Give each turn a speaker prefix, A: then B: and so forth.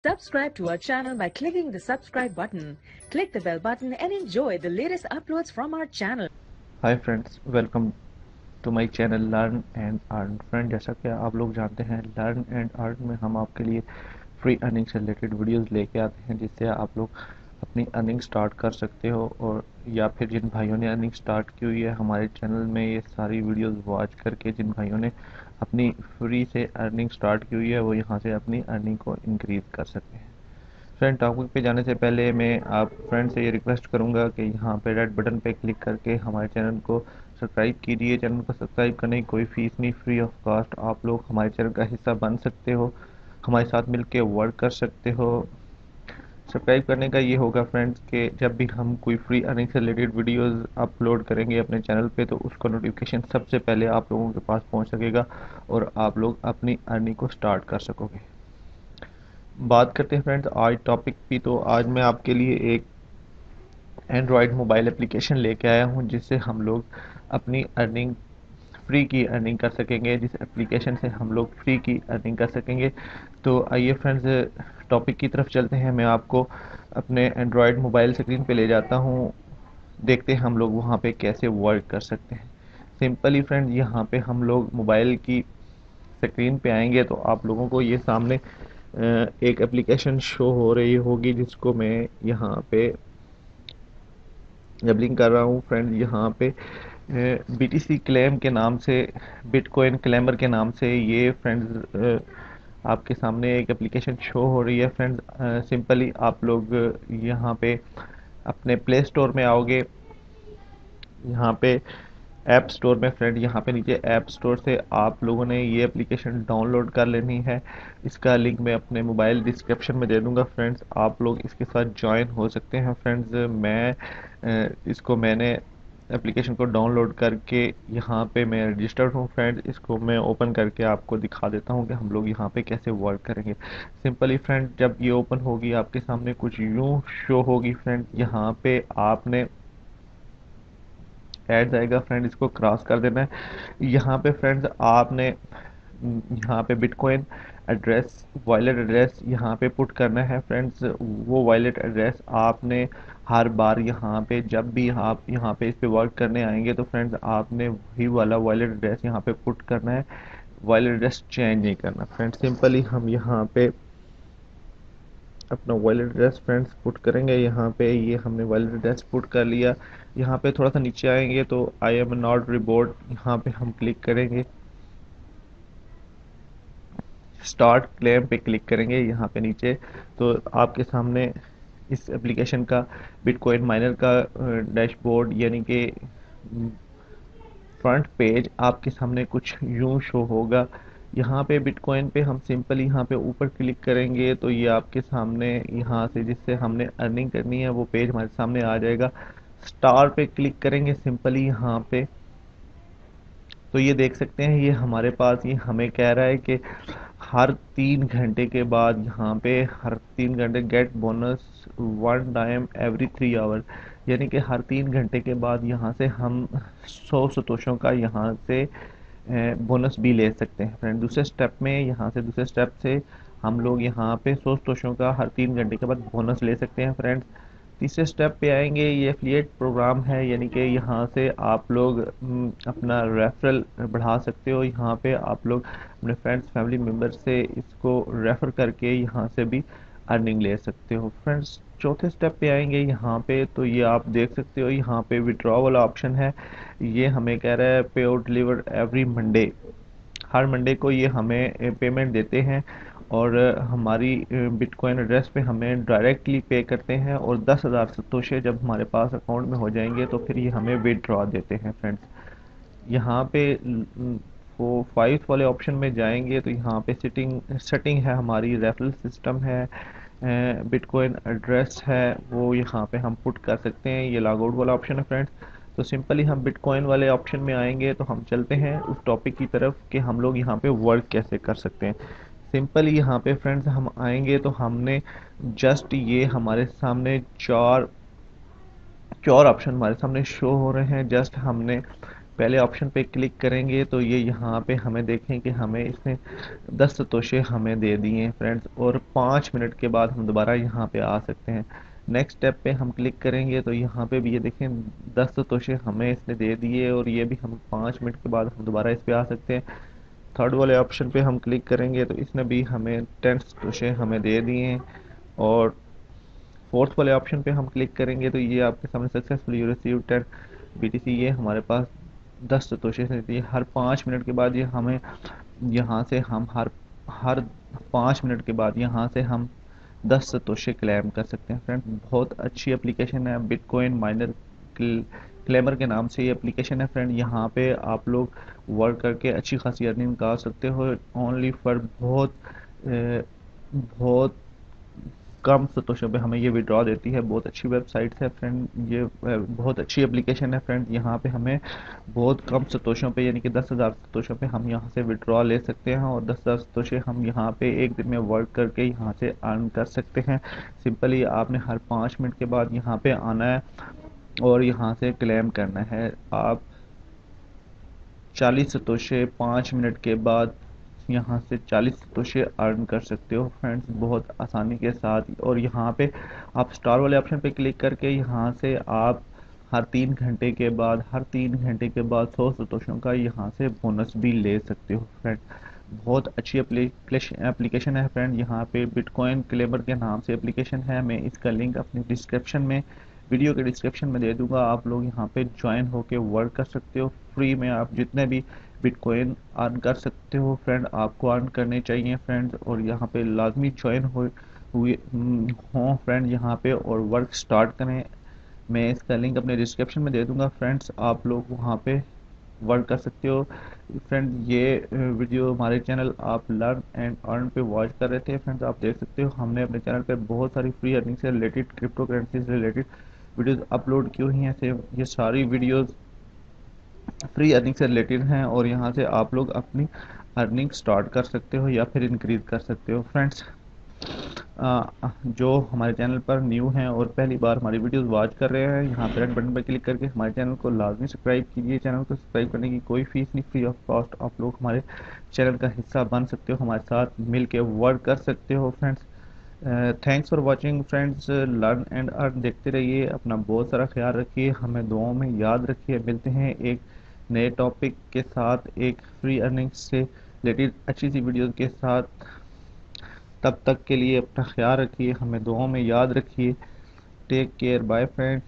A: Subscribe to our channel by clicking the subscribe button. Click the bell button and enjoy the latest uploads from our channel.
B: Hi friends, welcome to my channel learn and earn. Friend, जैसा कि आप लोग जानते हैं, learn and earn में हम आपके लिए फ्री अर्निंग से रिलेटेड वीडियोस लेके आते हैं, जिससे आप लोग अपनी अर्निंग स्टार्ट कर सकते हो। और या फिर जिन भाइयों ने अर्निंग स्टार्ट की हुई है, हमारे चैनल में ये सारी वीडियोस वॉच करके जिन भाइयों ने अपनी फ्री से अर्निंग स्टार्ट की हुई है, वो यहाँ से अपनी अर्निंग को इंक्रीज़ कर सकते हैं। फ्रेंड, टॉपिक पे जाने से पहले मैं आप फ्रेंड से ये रिक्वेस्ट करूंगा कि यहाँ पे रेड बटन पे क्लिक करके हमारे चैनल को सब्सक्राइब कीजिए। चैनल को सब्सक्राइब करने की कोई फीस नहीं, फ्री ऑफ कॉस्ट आप लोग हमारे चैनल का हिस्सा बन सकते हो, हमारे साथ मिलके वर्क कर सकते हो। सब्सक्राइब करने का ये होगा फ्रेंड्स कि जब भी हम कोई फ्री अर्निंग से रिलेटेड वीडियोस अपलोड करेंगे अपने चैनल पे, तो उसका नोटिफिकेशन सबसे पहले आप लोगों के पास पहुंच सकेगा और आप लोग अपनी अर्निंग को स्टार्ट कर सकोगे। बात करते हैं फ्रेंड्स आज टॉपिक की। तो आज मैं आपके लिए एक एंड्रॉयड मोबाइल एप्लीकेशन लेके आया हूं, जिससे हम लोग अपनी अर्निंग फ्री की अर्निंग कर सकेंगे, जिस एप्लीकेशन से हम लोग फ्री की अर्निंग कर सकेंगे। तो आइए फ्रेंड्स, टॉपिक की तरफ चलते हैं। मैं आपको अपने एंड्रॉयड मोबाइल स्क्रीन पे ले जाता हूं, देखते हैं हम लोग वहां पे कैसे वर्क कर सकते हैं। सिंपली फ्रेंड, यहाँ पे हम लोग मोबाइल की स्क्रीन पे आएंगे तो आप लोगों को ये सामने एक एप्लीकेशन शो हो रही होगी, जिसको मैं यहाँ पे जबलिंग कर रहा हूँ। फ्रेंड, यहाँ पे बीटीसी क्लेम के नाम से, बिटकॉइन क्लेमर के नाम से ये फ्रेंड्स आपके सामने एक एप्लीकेशन शो हो रही है। फ्रेंड्स, सिंपली आप लोग यहाँ पे अपने प्ले स्टोर में आओगे। यहाँ पे ऐप स्टोर में फ्रेंड, यहाँ पे नीचे ऐप स्टोर से आप लोगों ने ये एप्लीकेशन डाउनलोड कर लेनी है। इसका लिंक मैं अपने मोबाइल डिस्क्रिप्शन में दे दूंगा। फ्रेंड्स, आप लोग इसके साथ ज्वाइन हो सकते हैं। फ्रेंड्स, मैंने एप्लीकेशन को डाउनलोड करके यहाँ पे मैं रजिस्टर्ड हूँ। फ्रेंड्स, इसको मैं ओपन करके आपको दिखा देता हूँ कि हम लोग यहाँ पे कैसे वर्क करेंगे। सिंपली फ्रेंड, जब ये ओपन होगी आपके सामने कुछ यूँ शो होगी। फ्रेंड, यहाँ पे आपने ऐड जाएगा। फ्रेंड, इसको क्रॉस कर देना है। यहाँ पे फ्रेंड्स आपने यहाँ पे बिटकॉइन एड्रेस, वॉलेट एड्रेस यहाँ पे पुट करना है। फ्रेंड्स, वो वॉलेट एड्रेस आपने हर बार यहाँ पे जब भी आप यहाँ पे इस पे वर्क करने आएंगे, तो फ्रेंड्स आपने वही वाला वॉलेट एड्रेस यहाँ पे पुट करना है। वॉलेट एड्रेस चेंज नहीं करना। फ्रेंड्स, सिंपली हम यहाँ पे अपना वॉलेट एड्रेस फ्रेंड्स पुट करेंगे। यहाँ पे ये हमने वॉलेट एड्रेस पुट कर लिया। यहाँ पे थोड़ा सा नीचे आएंगे तो आई एम नॉट रिबोर्ड, यहाँ पे हम क्लिक करेंगे। स्टार्ट क्लेम पे क्लिक करेंगे यहाँ पे नीचे, तो आपके सामने इस एप्लीकेशन का बिटकॉइन माइनर का डैशबोर्ड यानी कि फ्रंट पेज आपके सामने कुछ यूं शो होगा। यहाँ पे बिटकॉइन पे हम सिंपली यहाँ पे ऊपर क्लिक करेंगे तो ये आपके सामने यहाँ से जिससे हमने अर्निंग करनी है वो पेज हमारे सामने आ जाएगा। स्टार पे क्लिक करेंगे सिंपली यहाँ पे, तो ये देख सकते हैं ये हमारे पास ये हमें कह रहा है कि हर 3 घंटे के बाद यहाँ पे हर 3 घंटे get bonus 1 time every 3 hour, यानी कि हर 3 घंटे के बाद यहाँ से हम 100 सतोशों का यहाँ से बोनस भी ले सकते हैं। फ्रेंड, दूसरे स्टेप में यहाँ से दूसरे स्टेप से हम लोग यहाँ पे 100 सतोशों का हर 3 घंटे के बाद बोनस ले सकते हैं। फ्रेंड्स, तीसरे स्टेप पे आएंगे, ये एफिलिएट प्रोग्राम है, यानी कि यहाँ से आप लोग अपना रेफरल बढ़ा सकते हो। यहाँ पे आप लोग अपने फ्रेंड्स फैमिली मेम्बर से इसको रेफर करके यहाँ से भी अर्निंग ले सकते हो। फ्रेंड्स, चौथे स्टेप पे आएंगे यहाँ पे, तो ये आप देख सकते हो यहाँ पे विड्रॉ वाला ऑप्शन है। ये हमें कह रहा है पे आउट डिलीवर एवरी मंडे, हर मंडे को ये हमें पेमेंट देते हैं और हमारी बिटकॉइन एड्रेस पे हमें डायरेक्टली पे करते हैं। और 10,000 सतोशे जब हमारे पास अकाउंट में हो जाएंगे तो फिर ये हमें विड्रॉ देते हैं। फ्रेंड्स, यहाँ पे वो 5th वाले ऑप्शन में जाएंगे तो यहाँ पे सेटिंग है, हमारी रेफरल सिस्टम है, बिटकॉइन एड्रेस है, वो यहाँ पे हम पुट कर सकते हैं। ये लॉग आउट वाला ऑप्शन है। फ्रेंड्स, तो सिंपली हम बिटकॉइन वाले ऑप्शन में आएंगे तो हम चलते हैं उस टॉपिक की तरफ कि हम लोग यहाँ पे वर्क कैसे कर सकते हैं। सिंपली यहाँ पे फ्रेंड्स हम आएंगे तो हमने जस्ट ये हमारे सामने चार चार ऑप्शन हमारे सामने शो हो रहे हैं। जस्ट हमने पहले ऑप्शन पे क्लिक करेंगे तो ये यहाँ पे हमें देखें कि हमें इसने 10 सतोशे हमें दे दिए हैं फ्रेंड्स, और 5 मिनट के बाद हम दोबारा यहाँ पे आ सकते हैं। नेक्स्ट स्टेप पे हम क्लिक करेंगे तो यहाँ पे भी ये देखें 10 सतोशे हमें इसने दे दिए, और ये भी हम 5 मिनट के बाद हम दोबारा इस पे आ सकते हैं। थर्ड वाले ऑप्शन पे हम क्लिक करेंगे तो इसने भी हमें 10 सतोशे हमें दे दिए हैं, और फोर्थ वाले ऑप्शन पे हम क्लिक करेंगे तो ये आपके सामने सक्सेसफुली यू रिसीव 10 BTC, ये हमारे पास 10 सतोशे से देती है। हर 5 मिनट के बाद ये हमें यहाँ से हम हर हर 5 मिनट के बाद यहाँ से हम 10 सतोशे क्लेम कर सकते हैं फ्रेंड। बहुत अच्छी एप्लीकेशन है, बिटकॉइन माइनर क्लेमर के नाम से ये एप्लीकेशन है फ्रेंड। यहाँ पे आप लोग वर्क करके अच्छी खासी अर्निंग निकाल सकते हो, ओनली फॉर बहुत कम सतोशों पे हमें ये विड्रॉ देती है। बहुत अच्छी वेबसाइट है फ्रेंड, ये बहुत अच्छी एप्लीकेशन है फ्रेंड। यहाँ पे हमें बहुत कम सतोशों पे यानी कि 10,000 सतोशों पे हम यहाँ से विड्रॉ ले सकते हैं, और 10,000 सतोशे हम यहाँ पे एक दिन में वर्क करके यहाँ से अर्न कर सकते हैं। सिंपली आपने हर 5 मिनट के बाद यहाँ पे आना है और यहाँ से क्लेम करना है। आप 40 सतोशे 5 मिनट के बाद यहाँ से 40 सतोशे अर्न कर सकते हो फ्रेंड्स, बहुत आसानी के साथ। और यहाँ पे आप स्टार वाले ऑप्शन पे क्लिक करके यहाँ से आप हर 3 घंटे के बाद 100 सतोशों का यहाँ से बोनस भी ले सकते हो फ्रेंड। बहुत अच्छी एप्लीकेशन है फ्रेंड। यहाँ पे बिटकॉइन क्लेमर के नाम से एप्लीकेशन है। मैं इसका लिंक अपनी डिस्क्रिप्शन में, वीडियो के डिस्क्रिप्शन में दे दूंगा। आप लोग यहाँ पे ज्वाइन होके वर्क कर सकते हो फ्री में। आप जितने भी बिटकॉइन अर्न कर सकते हो फ्रेंड, आपको अर्न करने चाहिए फ्रेंड्स, और यहाँ पे लाजमी ज्वाइन हुए हों फ्रेंड यहाँ पे, और वर्क स्टार्ट करें। मैं इसका लिंक अपने डिस्क्रिप्शन में दे दूंगा फ्रेंड्स, आप लोग वहाँ पे वर्क कर सकते हो फ्रेंड। ये वीडियो हमारे चैनल आप लर्न एंड अर्न पे वॉच कर रहे थे फ्रेंड्स, आप देख सकते हो हमने अपने चैनल पे बहुत सारी फ्री अर्निंग से रिलेटेड, क्रिप्टो करेंसी से रिलेटेड वीडियोस अपलोड की हुई हैं। ये सारी वीडियोस फ्री अर्निंग से रिलेटेड हैं, और यहाँ से आप लोग अपनी अर्निंग स्टार्ट कर सकते हो या फिर इंक्रीज कर सकते हो फ्रेंड्स। जो हमारे चैनल पर न्यू हैं और पहली बार हमारी वीडियोस वॉच कर रहे हैं, यहाँ पे रेड बटन पर क्लिक करके हमारे चैनल को लाजमी सब्सक्राइब कीजिए। चैनल को सब्सक्राइब करने की कोई फीस नहीं, फ्री ऑफ कॉस्ट आप लोग हमारे चैनल का हिस्सा बन सकते हो, हमारे साथ मिल के वर्क कर सकते हो friends. Thanks for watching friends, learn and earn देखते रहिए। अपना बहुत सारा ख्याल रखिए, हमें दुआओं में याद रखिए। मिलते हैं एक नए टॉपिक के साथ, एक फ्री अर्निंग से रिलेटेड अच्छी सी वीडियो के साथ। तब तक के लिए अपना ख्याल रखिए, हमें दुआओं में याद रखिए। Take care, bye friend.